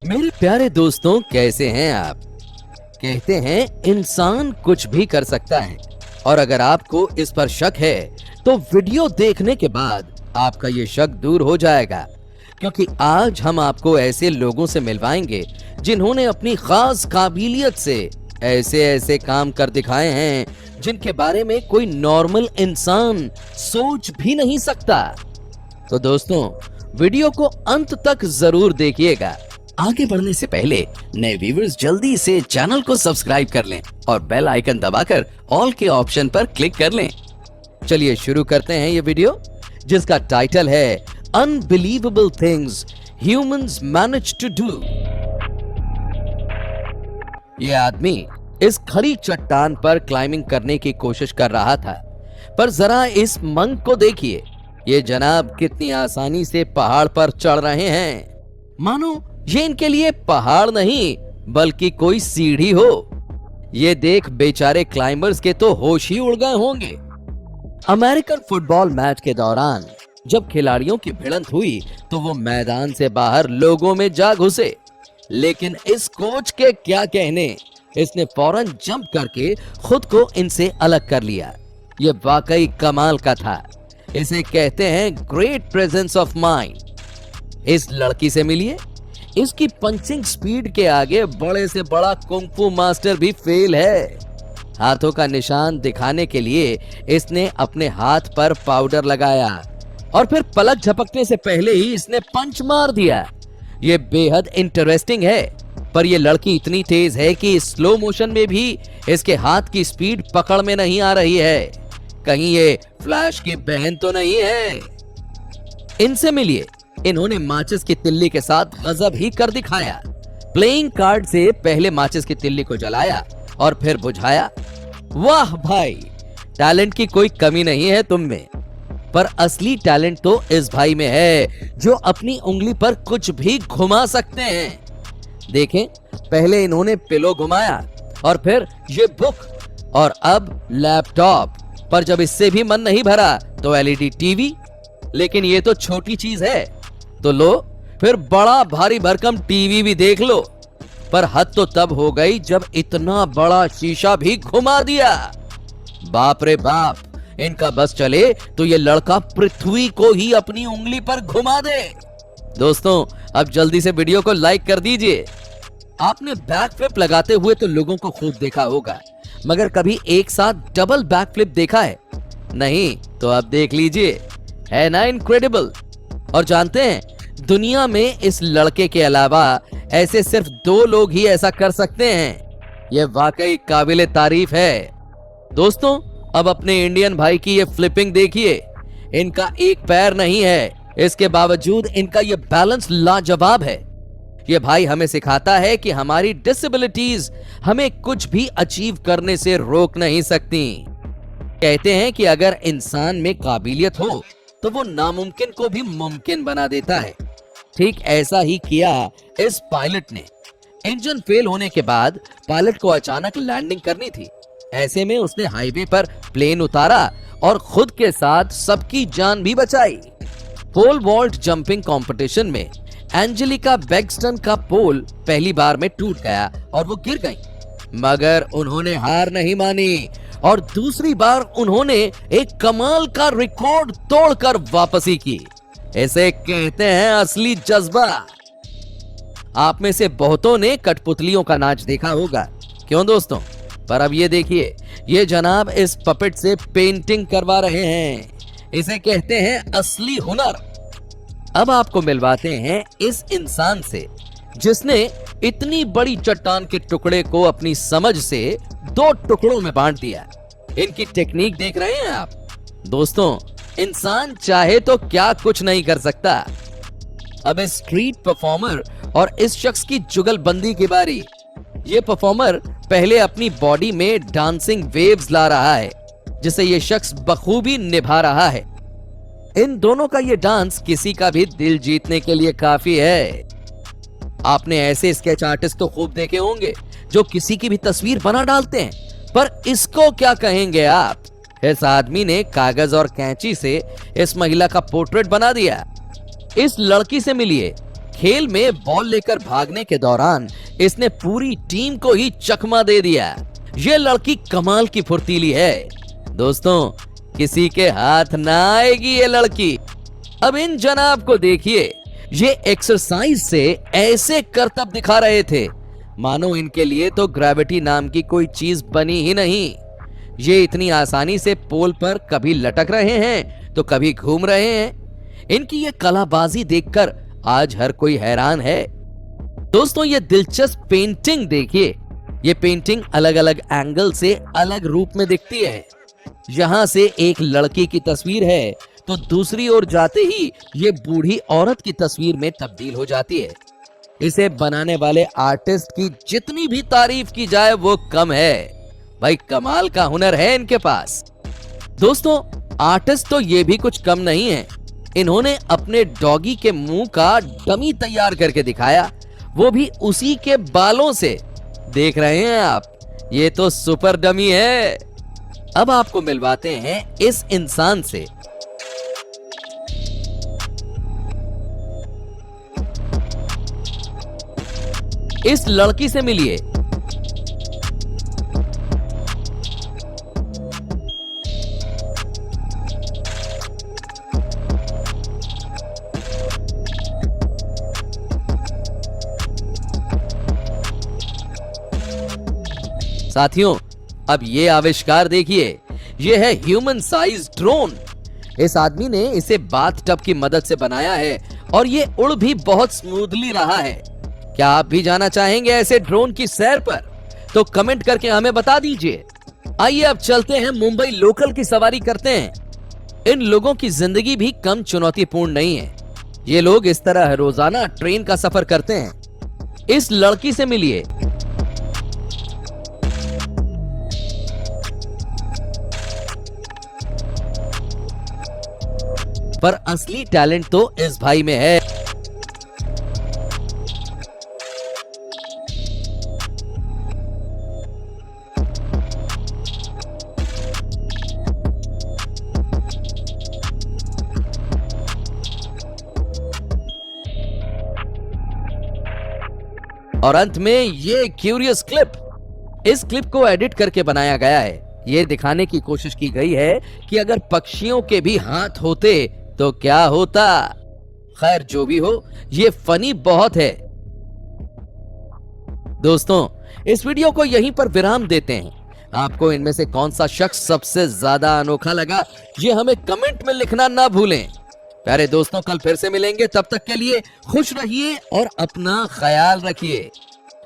मेरे प्यारे दोस्तों, कैसे हैं आप? कहते हैं इंसान कुछ भी कर सकता है और अगर आपको इस पर शक है तो वीडियो देखने के बाद आपका ये शक दूर हो जाएगा, क्योंकि आज हम आपको ऐसे लोगों से मिलवाएंगे जिन्होंने अपनी खास काबिलियत से ऐसे ऐसे काम कर दिखाए हैं जिनके बारे में कोई नॉर्मल इंसान सोच भी नहीं सकता। तो दोस्तों, वीडियो को अंत तक जरूर देखिएगा। आगे बढ़ने से पहले नए व्यूअर्स जल्दी से चैनल को सब्सक्राइब कर लें और बेल आइकन दबाकर ऑल के ऑप्शन पर क्लिक कर लें। चलिए शुरू करते हैं ये वीडियो, जिसका टाइटल है unbelievable things humans manage to do. ये आदमी इस खड़ी चट्टान पर क्लाइंबिंग करने की कोशिश कर रहा था, पर जरा इस मंक को देखिए। ये जनाब कितनी आसानी से पहाड़ पर चढ़ रहे हैं, मानो ये इनके लिए पहाड़ नहीं बल्कि कोई सीढ़ी हो। ये देख बेचारे क्लाइंबर्स के तो होश ही उड़ गए होंगे। अमेरिकन फुटबॉल मैच के दौरान जब खिलाड़ियों की भिड़ंत हुई तो वो मैदान से बाहर लोगों में जा घुसे, लेकिन इस कोच के क्या कहने, इसने फौरन जंप करके खुद को इनसे अलग कर लिया। ये वाकई कमाल का था। इसे कहते हैं ग्रेट प्रेजेंस ऑफ माइंड। इस लड़की से मिलिए, इसकी पंचिंग स्पीड के आगे बड़े से बड़ा कुंग-फू मास्टर भी फेल है। हाथों का निशान दिखाने के लिए इसने अपने हाथ पर पाउडर लगाया और फिर पलक झपकने से पहले ही इसने पंच मार दिया। ये बेहद इंटरेस्टिंग है, पर ये लड़की इतनी तेज है कि स्लो मोशन में भी इसके हाथ की स्पीड पकड़ में नहीं आ रही है। कहीं ये फ्लैश की बहन तो नहीं है? इनसे मिलिए, इन्होंने माचिस की तिल्ली के साथ गजब ही कर दिखाया। प्लेइंग कार्ड से पहले माचिस की तिल्ली को जलाया और फिर बुझाया। वाह भाई, टैलेंट की कोई कमी नहीं है तुम में। पर असली टैलेंट तो इस भाई में है जो अपनी उंगली पर कुछ भी घुमा सकते हैं। देखें, पहले इन्होंने पिलो घुमाया और फिर ये बुक और अब लैपटॉप, पर जब इससे भी मन नहीं भरा तो एलईडी टीवी। लेकिन ये तो छोटी चीज है, तो लो फिर बड़ा भारी भरकम टीवी भी देख लो। पर हद तो तब हो गई जब इतना बड़ा शीशा भी घुमा दिया। बाप रे बाप, इनका बस चले तो ये लड़का पृथ्वी को ही अपनी उंगली पर घुमा दे। दोस्तों, अब जल्दी से वीडियो को लाइक कर दीजिए। आपने बैक फ्लिप लगाते हुए तो लोगों को खूब देखा होगा, मगर कभी एक साथ डबल बैक फ्लिप देखा है? नहीं तो अब देख लीजिए, है ना इनक्रेडिबल। और जानते हैं, दुनिया में इस लड़के के अलावा ऐसे सिर्फ 2 लोग ही ऐसा कर सकते हैं। यह वाकई काबिले तारीफ है। दोस्तों, अब अपने इंडियन भाई की ये फ्लिपिंग देखिए। इनका एक पैर नहीं है, इसके बावजूद इनका ये बैलेंस लाजवाब है। ये भाई हमें सिखाता है कि हमारी डिसेबिलिटीज हमें कुछ भी अचीव करने से रोक नहीं सकती। कहते हैं कि अगर इंसान में काबिलियत हो तो वो नामुमकिन को भी मुमकिन बना देता है। ठीक ऐसा ही किया इस पायलट ने। इंजन फेल होने के बाद पायलट को अचानक लैंडिंग करनी थी। ऐसे में उसने हाईवे पर प्लेन उतारा और खुद के साथ सबकी जान भी बचाई। पोल वॉल्ट जंपिंग कंपटीशन में एंजेलिका बेक्स्टन का पोल पहली बार में टूट गया और वो गिर गई, मगर उन्होंने हार नहीं मानी और दूसरी बार उन्होंने एक कमाल का रिकॉर्ड तोड़कर वापसी की। इसे कहते हैं असली जज्बा। आप में से बहुतों ने कठपुतलियों का नाच देखा होगा, क्यों दोस्तों? पर अब ये देखिए, ये जनाब इस पपेट से पेंटिंग करवा रहे हैं। इसे कहते हैं असली हुनर। अब आपको मिलवाते हैं इस इंसान से जिसने इतनी बड़ी चट्टान के टुकड़े को अपनी समझ से 2 टुकड़ों में बांट दिया। इनकी टेक्निक देख रहे हैं आप? दोस्तों, इंसान चाहे तो क्या कुछ नहीं कर सकता। अब इस स्ट्रीट परफॉर्मर और इस शख्स की जुगलबंदी की बारी। ये परफॉर्मर पहले अपनी बॉडी में डांसिंग वेव्स ला रहा है, जिसे ये शख्स बखूबी निभा रहा है। इन दोनों का ये डांस किसी का भी दिल जीतने के लिए काफी है। आपने ऐसे स्केच आर्टिस्ट तो खूब देखे होंगे जो किसी की भी तस्वीर बना डालते हैं, पर इसको क्या कहेंगे आप? इस आदमी ने कागज और कैंची से इस महिला का पोर्ट्रेट बना दिया। इस लड़की से मिलिए, खेल में बॉल लेकर भागने के दौरान इसने पूरी टीम को ही चकमा दे दिया। ये लड़की कमाल की फुर्तीली है दोस्तों, किसी के हाथ ना आएगी ये लड़की। अब इन जनाब को देखिए, ये एक्सरसाइज से ऐसे करतब दिखा रहे थे मानो इनके लिए तो ग्रेविटी नाम की कोई चीज बनी ही नहीं। ये इतनी आसानी से पोल पर कभी लटक रहे हैं तो कभी घूम रहे हैं। इनकी ये कलाबाजी देखकर आज हर कोई हैरान है। दोस्तों, ये दिलचस्प पेंटिंग देखिए। ये पेंटिंग अलग अलग एंगल से अलग रूप में दिखती है। यहां से एक लड़की की तस्वीर है तो दूसरी ओर जाते ही ये बूढ़ी औरत की तस्वीर में तब्दील हो जाती है। इसे बनाने वाले आर्टिस्ट की जितनी भी तारीफ की जाए वो कम है। भाई कमाल का हुनर है इनके पास। दोस्तों, आर्टिस्ट तो ये भी कुछ कम नहीं है। इन्होंने अपने डॉगी के मुंह का डमी तैयार करके दिखाया, वो भी उसी के बालों से। देख रहे हैं आप, ये तो सुपर डमी है। अब आपको मिलवाते हैं इस इंसान से। इस लड़की से मिलिए। साथियों, अब ये आविष्कार देखिए, ये है ह्यूमन साइज ड्रोन। इस आदमी ने इसे बाथटब की मदद से बनाया है और ये उड़ भी बहुत स्मूथली रहा है। क्या आप भी जाना चाहेंगे ऐसे ड्रोन की सैर पर? तो कमेंट करके हमें बता दीजिए। आइए अब चलते हैं, मुंबई लोकल की सवारी करते हैं। इन लोगों की जिंदगी भी कम चुनौतीपूर्ण नहीं है। ये लोग इस तरह रोजाना ट्रेन का सफर करते हैं। इस लड़की से मिलिए। पर असली टैलेंट तो इस भाई में है। और अंत में ये क्यूरियस क्लिप। इस क्लिप को एडिट करके बनाया गया है। ये दिखाने की कोशिश की गई है कि अगर पक्षियों के भी हाथ होते तो क्या होता। खैर जो भी हो, ये फनी बहुत है। दोस्तों, इस वीडियो को यहीं पर विराम देते हैं। आपको इनमें से कौन सा शख्स सबसे ज्यादा अनोखा लगा, ये हमें कमेंट में लिखना ना भूलें। प्यारे दोस्तों, कल फिर से मिलेंगे। तब तक के लिए खुश रहिए और अपना ख्याल रखिए।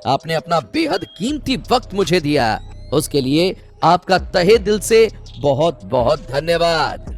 आपने अपना बेहद कीमती वक्त मुझे दिया, उसके लिए आपका तहे दिल से बहुत बहुत धन्यवाद।